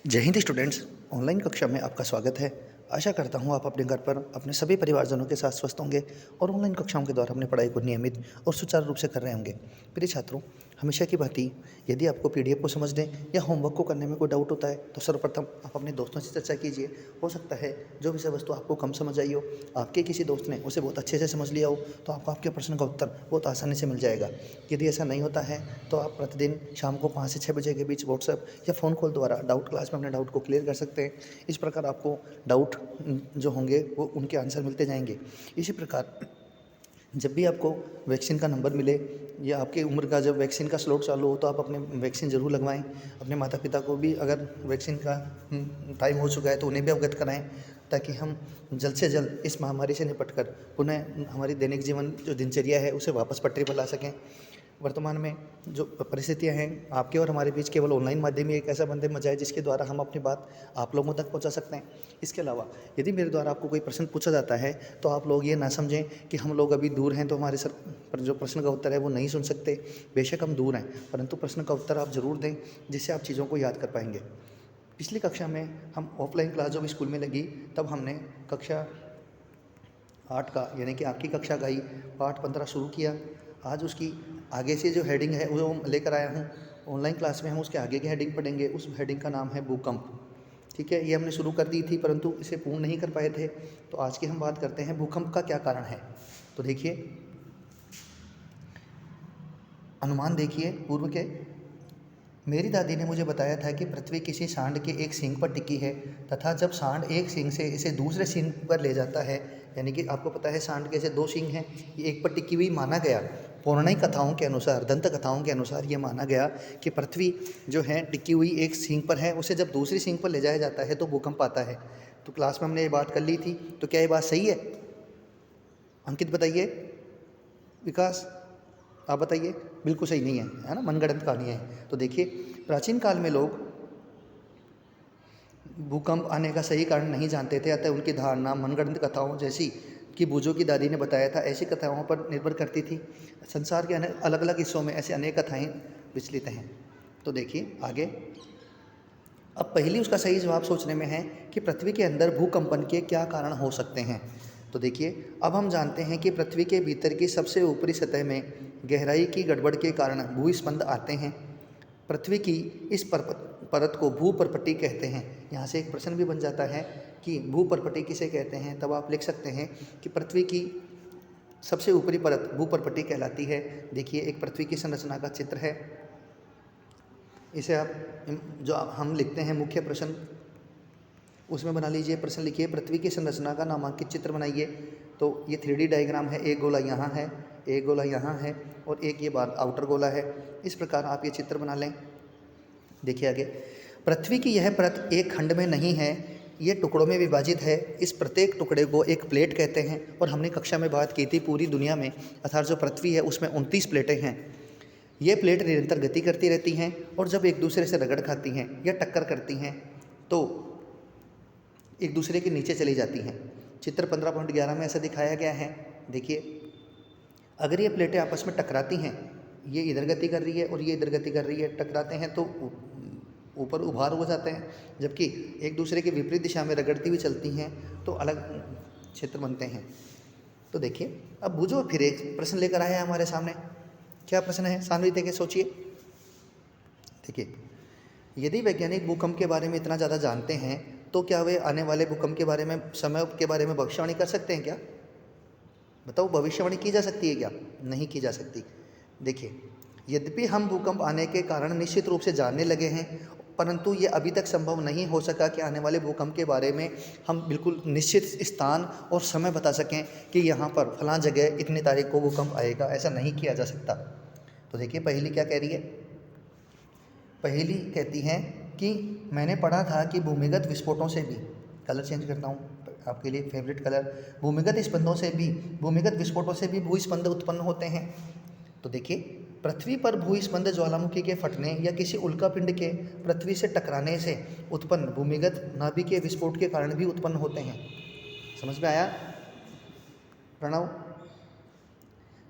जय Hind students. Online कक्षा में आपका स्वागत है। आशा करता हूँ आप अपने घर पर अपने सभी परिवारजनों के साथ स्वस्थ होंगे और ऑनलाइन कक्षाओं के द्वारा अपनी पढ़ाई को नियमित और सुचारू रूप से कर रहे होंगे। प्रिय छात्रों, हमेशा की भांति यदि आपको पीडीएफ को समझने या होमवर्क को करने में कोई डाउट होता है तो सर्वप्रथम आप अपने दोस्तों से चर्चा कीजिए। हो सकता है जो विषय वस्तु आपको कम समझ आई हो, आपके किसी दोस्त ने उसे बहुत अच्छे से समझ लिया हो, तो आपको आपके प्रश्न का उत्तर बहुत आसानी से मिल जाएगा। यदि ऐसा नहीं होता है तो आप प्रतिदिन शाम को 5 से 6 बजे के बीच व्हाट्सएप या फ़ोन कॉल द्वारा डाउट क्लास में अपने डाउट को क्लियर कर सकते हैं। इस प्रकार आपको डाउट जो होंगे वो उनके आंसर मिलते जाएंगे। इसी प्रकार जब भी आपको वैक्सीन का नंबर मिले या आपकी उम्र का जब वैक्सीन का स्लॉट चालू हो तो आप अपने वैक्सीन ज़रूर लगवाएं। अपने माता पिता को भी अगर वैक्सीन का टाइम हो चुका है तो उन्हें भी अवगत कराएं, ताकि हम जल्द से जल्द इस महामारी से निपटकर पुनः हमारी दैनिक जीवन जो दिनचर्या है उसे वापस पटरी पर ला सकें। वर्तमान में जो परिस्थितियां हैं, आपके और हमारे बीच केवल ऑनलाइन माध्यम ही एक ऐसा बंधन मचा है जिसके द्वारा हम अपनी बात आप लोगों तक पहुंचा सकते हैं। इसके अलावा यदि मेरे द्वारा आपको कोई प्रश्न पूछा जाता है तो आप लोग ये ना समझें कि हम लोग अभी दूर हैं तो हमारे सर पर जो प्रश्न का उत्तर है वो नहीं सुन सकते। बेशक हम दूर हैं, परंतु प्रश्न का उत्तर आप ज़रूर दें, जिससे आप चीज़ों को याद कर पाएंगे। पिछली कक्षा में हम ऑफलाइन क्लास जब स्कूल में लगी तब हमने कक्षा 8 का यानी कि आपकी कक्षा का ही पाठ 15 शुरू किया। आज उसकी आगे से जो हेडिंग है वो लेकर आया हूँ। ऑनलाइन क्लास में हम उसके आगे की हेडिंग पढ़ेंगे। उस हेडिंग का नाम है भूकंप। ठीक है, ये हमने शुरू कर दी थी परंतु इसे पूर्ण नहीं कर पाए थे, तो आज की हम बात करते हैं भूकंप का क्या कारण है। तो देखिए, अनुमान देखिए पूर्व के। मेरी दादी ने मुझे बताया था कि पृथ्वी किसी सांड के एक सींग पर टिकी है तथा जब सांड एक सींग से इसे दूसरे सींग पर ले जाता है, यानी कि आपको पता है सांड के ऐसे 2 सींग हैं, ये एक पर टिकी हुई माना गया। पौराणिक कथाओं के अनुसार, दंत कथाओं के अनुसार ये माना गया कि पृथ्वी जो है टिकी हुई एक सींग पर है, उसे जब दूसरी सींग पर ले जाया जाता है तो भूकंप आता है। तो क्लास में हमने ये बात कर ली थी, तो क्या ये बात सही है? अंकित बताइए, विकास आप बताइए। बिल्कुल सही नहीं है ना, मनगढ़ंत कहानियाँ हैं। तो देखिए, प्राचीन काल में लोग भूकंप आने का सही कारण नहीं जानते थे, अतः उनकी धारणा मनगढ़ंत कथाओं जैसी कि बूझों की दादी ने बताया था ऐसी कथाओं पर निर्भर करती थी। संसार के अलग अलग हिस्सों में ऐसे अनेक कथाएं विचलित हैं। तो देखिए आगे, अब पहली उसका सही जवाब सोचने में है कि पृथ्वी के अंदर भूकंपन के क्या कारण हो सकते हैं। तो देखिए, अब हम जानते हैं कि पृथ्वी के भीतर की सबसे ऊपरी सतह में गहराई की गड़बड़ के कारण भूस्पंद आते हैं। पृथ्वी की इस परत को भूपर्पटी कहते हैं। यहाँ से एक प्रश्न भी बन जाता है कि भूपर्पटी किसे कहते हैं, तब आप लिख सकते हैं कि पृथ्वी की सबसे ऊपरी परत भूपर्पटी कहलाती है। देखिए, एक पृथ्वी की संरचना का चित्र है, इसे आप जो हम लिखते हैं मुख्य प्रश्न उसमें बना लीजिए। प्रश्न लिखिए, पृथ्वी की संरचना का नामांकित चित्र बनाइए। तो ये 3D डायग्राम है, एक गोला यहाँ है, एक गोला यहाँ है और एक ये बाहर आउटर गोला है। इस प्रकार आप ये चित्र बना लें। देखिए आगे, पृथ्वी की यह परत एक खंड में नहीं है, ये टुकड़ों में विभाजित है। इस प्रत्येक टुकड़े को एक प्लेट कहते हैं। और हमने कक्षा में बात की थी, पूरी दुनिया में अर्थात जो पृथ्वी है उसमें 29 प्लेटें हैं। ये प्लेट निरंतर गति करती रहती हैं और जब एक दूसरे से रगड़ खाती हैं या टक्कर करती हैं तो एक दूसरे के नीचे चली जाती हैं। चित्र 15.11 में ऐसा दिखाया गया है। देखिए, अगर ये प्लेटें आपस में टकराती हैं, ये इधर गति कर रही है और ये इधर गति कर रही है, टकराते हैं तो ऊपर उभार हो जाते हैं, जबकि एक दूसरे के विपरीत दिशा में रगड़ती हुई चलती हैं तो अलग क्षेत्र बनते हैं। तो देखिए, अब बूझो फिर एक प्रश्न लेकर आया है हमारे सामने। क्या प्रश्न है, सानवी देखे सोचिए। देखिए, यदि वैज्ञानिक भूकंप के बारे में इतना ज़्यादा जानते हैं तो क्या वे आने वाले भूकंप के बारे में, समय के बारे में भविष्यवाणी कर सकते हैं क्या? बताओ, भविष्यवाणी की जा सकती है क्या? नहीं की जा सकती। देखिए, यद्यपि हम भूकंप आने के कारण निश्चित रूप से जानने लगे हैं, परंतु ये अभी तक संभव नहीं हो सका कि आने वाले भूकंप के बारे में हम बिल्कुल निश्चित स्थान और समय बता सकें कि यहाँ पर फलां जगह इतनी तारीख को भूकंप आएगा। ऐसा नहीं किया जा सकता। तो देखिए, पहली क्या कह रही है? पहली कहती है कि मैंने पढ़ा था कि भूमिगत विस्फोटों से भी, कलर चेंज करता हूँ आपके लिए, फेवरेट कलर, भूमिगत स्पंदों से भी, भूमिगत विस्फोटों से भी भूस्पंद उत्पन्न होते हैं। तो देखिए, पृथ्वी पर भूस्पंद ज्वालामुखी के फटने या किसी उल्कापिंड के पृथ्वी से टकराने से उत्पन्न भूमिगत नाभिकीय विस्फोट के कारण भी उत्पन्न होते हैं। समझ में आया प्रणव?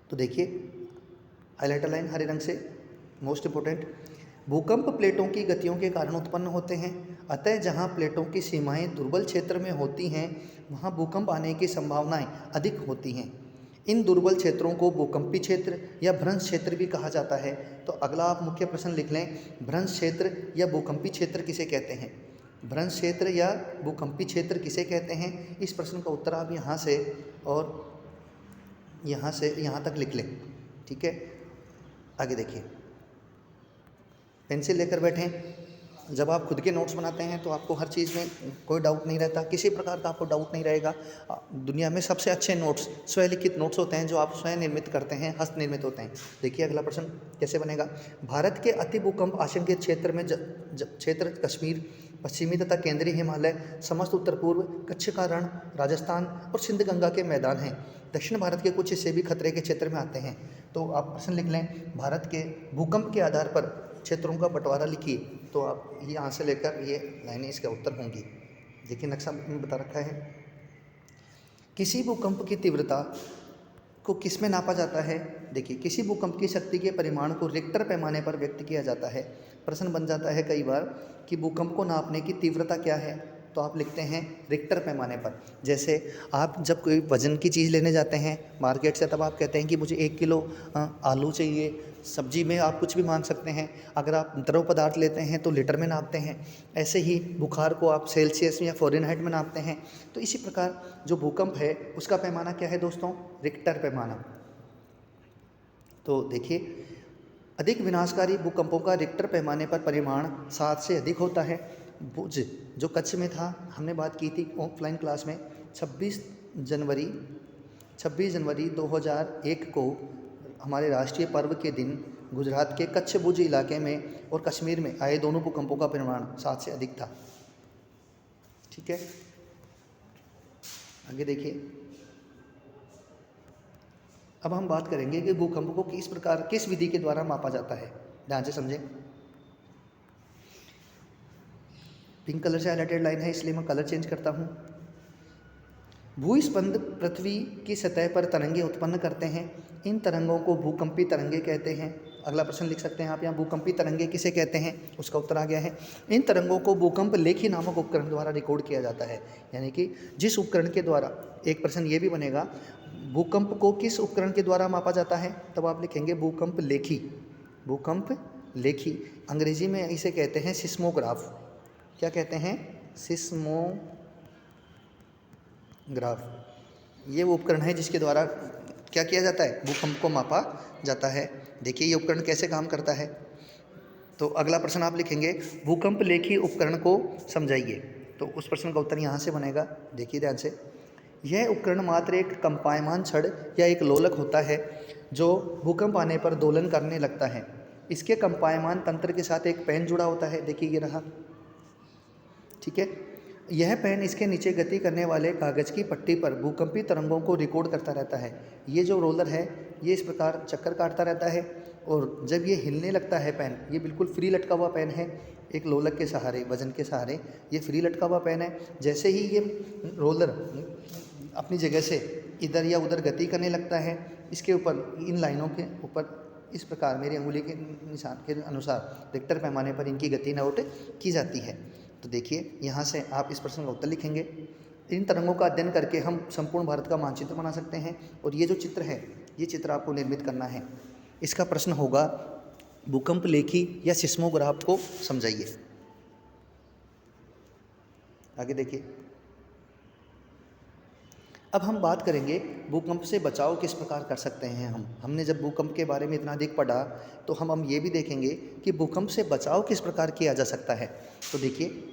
तो देखिए, हाइलाइटर लाइन हरे रंग से, मोस्ट इंपोर्टेंट, भूकंप प्लेटों की गतियों के कारण उत्पन्न होते हैं। अतः जहाँ प्लेटों की सीमाएं दुर्बल क्षेत्र में होती हैं वहाँ भूकंप आने की संभावनाएं अधिक होती हैं। इन दुर्बल क्षेत्रों को भूकंपी क्षेत्र या भ्रंश क्षेत्र भी कहा जाता है। तो अगला आप मुख्य प्रश्न लिख लें, भ्रंश क्षेत्र या भूकंपी क्षेत्र किसे कहते हैं? भ्रंश क्षेत्र या भूकंपी क्षेत्र किसे कहते हैं? इस प्रश्न का उत्तर आप यहाँ से और यहाँ से यहाँ तक लिख लें। ठीक है, आगे देखिए, पेंसिल लेकर बैठें। जब आप खुद के नोट्स बनाते हैं तो आपको हर चीज़ में कोई डाउट नहीं रहता, किसी प्रकार का आपको डाउट नहीं रहेगा। दुनिया में सबसे अच्छे नोट्स स्वलिखित नोट्स होते हैं जो आप स्वयं निर्मित करते हैं, हस्त निर्मित होते हैं। देखिए अगला प्रश्न कैसे बनेगा। भारत के अति भूकंप आशंकित क्षेत्र में क्षेत्र कश्मीर, पश्चिमी तथा केंद्रीय हिमालय, समस्त उत्तर पूर्व, कच्छ का रण, राजस्थान और सिंध गंगा के मैदान हैं। दक्षिण भारत के कुछ हिस्से भी खतरे के क्षेत्र में आते हैं। तो आप प्रश्न लिख लें, भारत के भूकंप के आधार पर क्षेत्रों का बंटवारा लिखिए। तो आप यहाँ से लेकर ये लाइनें इसका उत्तर होंगी। देखिए नक्शा में बता रखा है। किसी भूकंप की तीव्रता को किस में नापा जाता है? देखिए, किसी भूकंप की शक्ति के परिमाण को रिक्टर पैमाने पर व्यक्त किया जाता है। प्रश्न बन जाता है कई बार कि भूकंप को नापने की तीव्रता क्या है, तो आप लिखते हैं रिक्टर पैमाने पर। जैसे आप जब कोई वजन की चीज़ लेने जाते हैं मार्केट से, तब आप कहते हैं कि मुझे 1 किलो आलू चाहिए। सब्जी में आप कुछ भी मान सकते हैं। अगर आप द्रव पदार्थ लेते हैं तो लीटर में नापते हैं। ऐसे ही बुखार को आप सेल्सियस या फ़ारेनहाइट में नापते हैं। तो इसी प्रकार जो भूकंप है उसका पैमाना क्या है दोस्तों? रिक्टर पैमाना। तो देखिए, अधिक विनाशकारी भूकंपों का रिक्टर पैमाने पर परिमाण 7 से अधिक होता है। भुज जो कच्छ में था, हमने बात की थी ऑफलाइन क्लास में, 26 जनवरी 2001 को हमारे राष्ट्रीय पर्व के दिन गुजरात के कच्छ भुज इलाके में और कश्मीर में आए दोनों भूकंपों का परिमाण 7 से अधिक था। ठीक है, आगे देखिए। अब हम बात करेंगे कि भूकंप को किस विधि के द्वारा मापा जाता है। ध्यान से समझें। पिंक कलर से हाइलाइटेड लाइन है इसलिए मैं कलर चेंज करता हूँ। भूस्पंद पृथ्वी की सतह पर तरंगे उत्पन्न करते हैं। इन तरंगों को भूकंपी तरंगे कहते हैं। अगला प्रश्न लिख सकते हैं आप यहाँ, भूकंपी तरंगे किसे कहते हैं? उसका उत्तर आ गया है। इन तरंगों को भूकंप लेखी नामक उपकरण द्वारा रिकॉर्ड किया जाता है। यानी कि जिस उपकरण के द्वारा, एक प्रश्न ये भी बनेगा, भूकंप को किस उपकरण के द्वारा मापा जाता है? तब आप लिखेंगे भूकंप लेखी। भूकंप लेखी, अंग्रेजी में इसे कहते हैं सिस्मोग्राफ। क्या कहते हैं? सिस्मोग्राफ। ये वो उपकरण है जिसके द्वारा क्या किया जाता है? भूकंप को मापा जाता है। देखिए ये उपकरण कैसे काम करता है। तो अगला प्रश्न आप लिखेंगे, भूकंप लेखी उपकरण को समझाइए। तो उस प्रश्न का उत्तर यहाँ से बनेगा। देखिए ध्यान से, यह उपकरण मात्र एक कंपायमान छड़ या एक लोलक होता है जो भूकंप आने पर दोलन करने लगता है। इसके कंपायमान तंत्र के साथ एक पेन जुड़ा होता है। देखिए ये रहा। ठीक है, यह पेन इसके नीचे गति करने वाले कागज़ की पट्टी पर भूकंपी तरंगों को रिकॉर्ड करता रहता है। ये जो रोलर है ये इस प्रकार चक्कर काटता रहता है और जब ये हिलने लगता है पेन, ये बिल्कुल फ्री लटका हुआ पेन है, एक लोलक के सहारे, वजन के सहारे ये फ्री लटका हुआ पेन है। जैसे ही ये रोलर अपनी जगह से इधर या उधर गति करने लगता है, इसके ऊपर, इन लाइनों के ऊपर इस प्रकार मेरी अंगुली के निशान के अनुसार रिक्टर पैमाने पर इनकी गति नोट की जाती है। तो देखिए यहाँ से आप इस प्रश्न का उत्तर लिखेंगे। इन तरंगों का अध्ययन करके हम संपूर्ण भारत का मानचित्र बना सकते हैं। और ये जो चित्र है, ये चित्र आपको निर्मित करना है। इसका प्रश्न होगा, भूकंप लेखी या सिस्मोग्राफ को समझाइए। आगे देखिए। अब हम बात करेंगे भूकंप से बचाव किस प्रकार कर सकते हैं हमने जब भूकंप के बारे में इतना अधिक पढ़ा तो हम ये भी देखेंगे कि भूकंप से बचाव किस प्रकार किया जा सकता है। तो देखिए,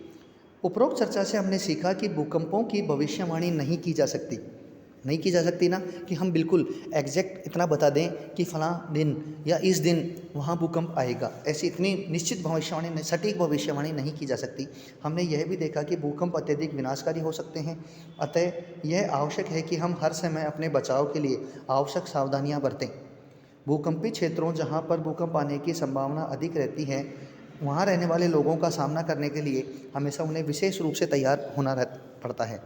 उपरोक्त चर्चा से हमने सीखा कि भूकंपों की भविष्यवाणी नहीं की जा सकती ना, कि हम बिल्कुल एग्जैक्ट इतना बता दें कि फलां दिन या इस दिन वहाँ भूकंप आएगा। ऐसी इतनी निश्चित भविष्यवाणी, सटीक भविष्यवाणी नहीं की जा सकती। हमने यह भी देखा कि भूकंप अत्यधिक विनाशकारी हो सकते हैं। अतः यह आवश्यक है कि हम हर समय अपने बचाव के लिए आवश्यक सावधानियाँ बरतें। भूकंपी क्षेत्रों जहाँ पर भूकंप आने की संभावना अधिक रहती है, वहाँ रहने वाले लोगों का सामना करने के लिए हमेशा उन्हें विशेष रूप से तैयार होना पड़ता है।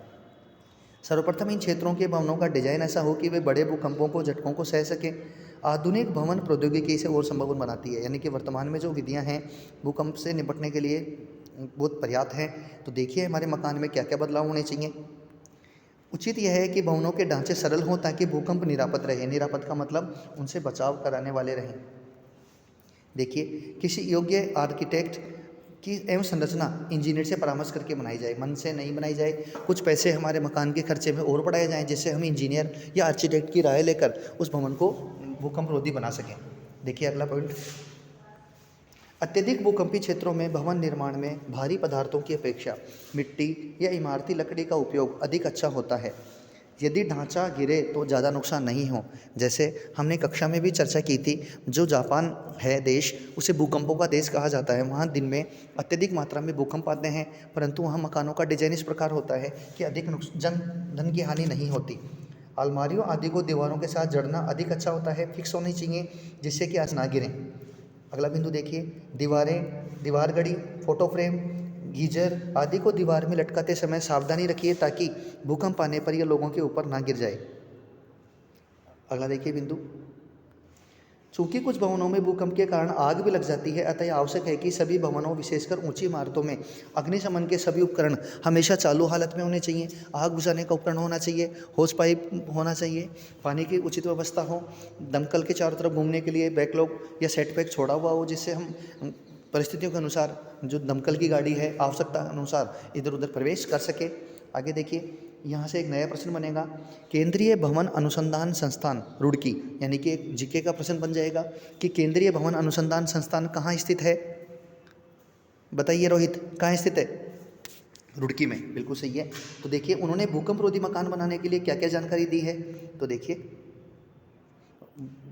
सर्वप्रथम इन क्षेत्रों के भवनों का डिजाइन ऐसा हो कि वे बड़े भूकंपों को, झटकों को सह सकें। आधुनिक भवन प्रौद्योगिकी इसे और संभव बनाती है। यानी कि वर्तमान में जो विधियां हैं भूकंप से निपटने के लिए, बहुत पर्याप्त हैं। तो देखिए हमारे मकान में क्या क्या बदलाव होने चाहिए। उचित यह है कि भवनों के ढांचे सरल हों ताकि भूकंप निरापद रहे। निरापद का मतलब उनसे बचाव कराने वाले रहें। देखिए किसी योग्य आर्किटेक्ट की एवं संरचना इंजीनियर से परामर्श करके बनाई जाए, मन से नहीं बनाई जाए। कुछ पैसे हमारे मकान के खर्चे में और बढ़ाए जाएँ जिससे हम इंजीनियर या आर्किटेक्ट की राय लेकर उस भवन को भूकंप रोधी बना सकें। देखिए अगला पॉइंट, अत्यधिक भूकंपी क्षेत्रों में भवन निर्माण में भारी पदार्थों की अपेक्षा मिट्टी या इमारती लकड़ी का उपयोग अधिक अच्छा होता है। यदि ढांचा गिरे तो ज़्यादा नुकसान नहीं हो। जैसे हमने कक्षा में भी चर्चा की थी, जो जापान है देश, उसे भूकंपों का देश कहा जाता है। वहाँ दिन में अत्यधिक मात्रा में भूकंप आते हैं, परंतु वहाँ मकानों का डिजाइन इस प्रकार होता है कि अधिक धन की हानि नहीं होती। अलमारियों आदि को दीवारों के साथ जड़ना अधिक अच्छा होता है, फिक्स होनी चाहिए जिससे कि आज ना गिरें। अगला बिंदु देखिए, दीवार घड़ी, फोटो फ्रेम, गीजर आदि को दीवार में लटकाते समय सावधानी रखिए ताकि भूकंप आने पर यह लोगों के ऊपर ना गिर जाए। अगला देखिए बिंदु, चूंकि कुछ भवनों में भूकंप के कारण आग भी लग जाती है, अतः आवश्यक है कि सभी भवनों विशेषकर ऊंची इमारतों में अग्निशमन के सभी उपकरण हमेशा चालू हालत में होने चाहिए। आग बुझाने का उपकरण होना चाहिए, होस पाइप होना चाहिए, पानी की उचित व्यवस्था हो, दमकल के चारों तरफ घूमने के लिए बैकलॉग या सेट पैक छोड़ा हुआ हो जिससे हम परिस्थितियों के अनुसार जो दमकल की गाड़ी है आवश्यकता अनुसार इधर उधर प्रवेश कर सके। आगे देखिए, यहाँ से एक नया प्रश्न बनेगा, केंद्रीय भवन अनुसंधान संस्थान रुड़की, यानी कि एक जीके का प्रश्न बन जाएगा कि केंद्रीय भवन अनुसंधान संस्थान कहाँ स्थित है। बताइए रोहित, कहाँ स्थित है? रुड़की में, बिल्कुल सही है। तो देखिए उन्होंने भूकंप रोधी मकान बनाने के लिए क्या क्या जानकारी दी है। तो देखिए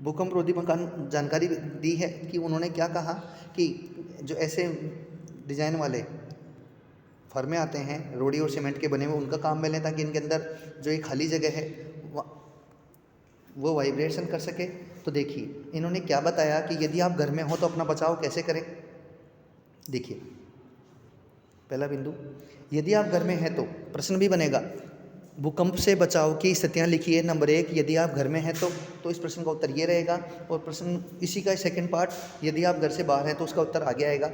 भूकंप रोधी मकान जानकारी दी है कि उन्होंने क्या कहा कि जो ऐसे डिजाइन वाले फर्में आते हैं रोड़ी और सीमेंट के बने हुए, उनका काम में लें ताकि इनके अंदर जो एक खाली जगह है वो वाइब्रेशन कर सके। तो देखिए इन्होंने क्या बताया कि यदि आप घर में हो तो अपना बचाव कैसे करें। देखिए पहला बिंदु, यदि आप घर में हैं तो प्रश्न भी बनेगा, भूकंप से बचाव की स्थितियां लिखिए। नंबर 1, यदि आप घर में हैं तो इस प्रश्न का उत्तर ये रहेगा। और प्रश्न इसी का सेकंड पार्ट, यदि आप घर से बाहर हैं तो उसका उत्तर आगे आएगा।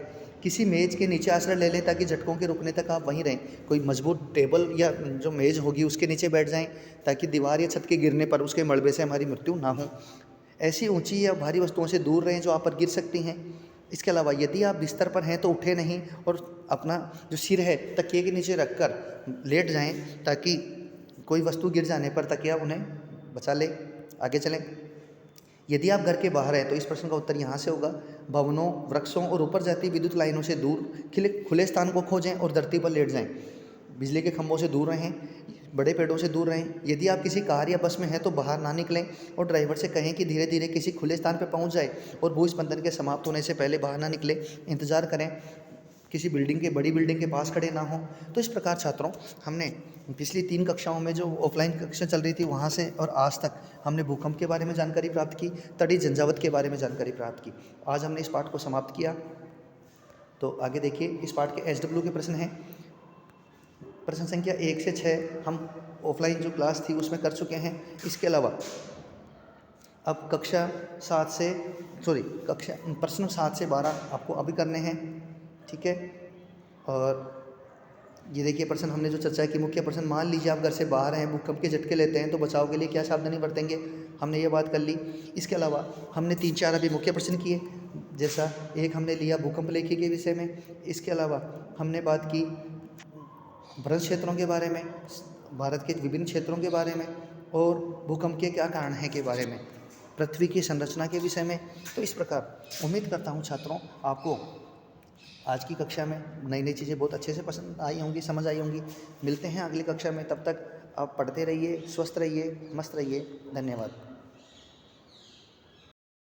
किसी मेज़ के नीचे आश्रय ले लें ताकि झटकों के रुकने तक आप वहीं रहें। कोई मजबूत टेबल या जो मेज़ होगी उसके नीचे बैठ जाएं ताकि दीवार या छत के गिरने पर उसके मलबे से हमारी मृत्यु ना हो। ऐसी ऊंची या भारी वस्तुओं से दूर रहें जो आप पर गिर सकती हैं। इसके अलावा यदि आप बिस्तर पर हैं तो उठे नहीं और अपना जो सिर है तकिए के नीचे रखकर लेट जाएं ताकि कोई वस्तु गिर जाने पर तकिया उन्हें बचा ले। आगे चलें, यदि आप घर के बाहर हैं तो इस प्रश्न का उत्तर यहाँ से होगा, भवनों, वृक्षों और ऊपर जाती विद्युत लाइनों से दूर खुले स्थान को खोजें और धरती पर लेट जाएं। बिजली के खंभों से दूर रहें, बड़े पेड़ों से दूर रहें। यदि आप किसी कार या बस में हैं तो बाहर ना निकलें और ड्राइवर से कहें कि धीरे धीरे किसी खुले स्थान पर पहुँच जाए और भूस्पंदन के समाप्त होने से पहले बाहर ना निकले, इंतजार करें, किसी बड़ी बिल्डिंग के पास खड़े ना हों। तो इस प्रकार छात्रों, हमने पिछली 3 कक्षाओं में जो ऑफलाइन कक्षा चल रही थी वहाँ से और आज तक हमने भूकंप के बारे में जानकारी प्राप्त की, तटीय झंझावात के बारे में जानकारी प्राप्त की। आज हमने इस पाठ को समाप्त किया। तो आगे देखिए, इस पाठ के SW के प्रश्न हैं। प्रश्न संख्या 1 से 6 हम ऑफलाइन जो क्लास थी उसमें कर चुके हैं। इसके अलावा अब प्रश्न 7 से 12 आपको अभी करने हैं, ठीक है। और ये देखिए प्रश्न हमने जो चर्चा की, मुख्य प्रश्न, मान लीजिए आप घर से बाहर हैं, भूकंप के झटके लेते हैं तो बचाव के लिए क्या सावधानी बरतेंगे, हमने ये बात कर ली। इसके अलावा हमने 3-4 अभी मुख्य प्रश्न किए, जैसा एक हमने लिया भूकंप लेखी के विषय में। इसके अलावा हमने बात की भ्रष्ट क्षेत्रों के बारे में, भारत के विभिन्न क्षेत्रों के बारे में और भूकंप के क्या कारण हैं के बारे में, पृथ्वी की संरचना के विषय में। तो इस प्रकार उम्मीद करता हूँ छात्रों आपको आज की कक्षा में नई नई चीज़ें बहुत अच्छे से पसंद आई होंगी, समझ आई होंगी। मिलते हैं अगली कक्षा में, तब तक आप पढ़ते रहिए, स्वस्थ रहिए, मस्त रहिए। धन्यवाद।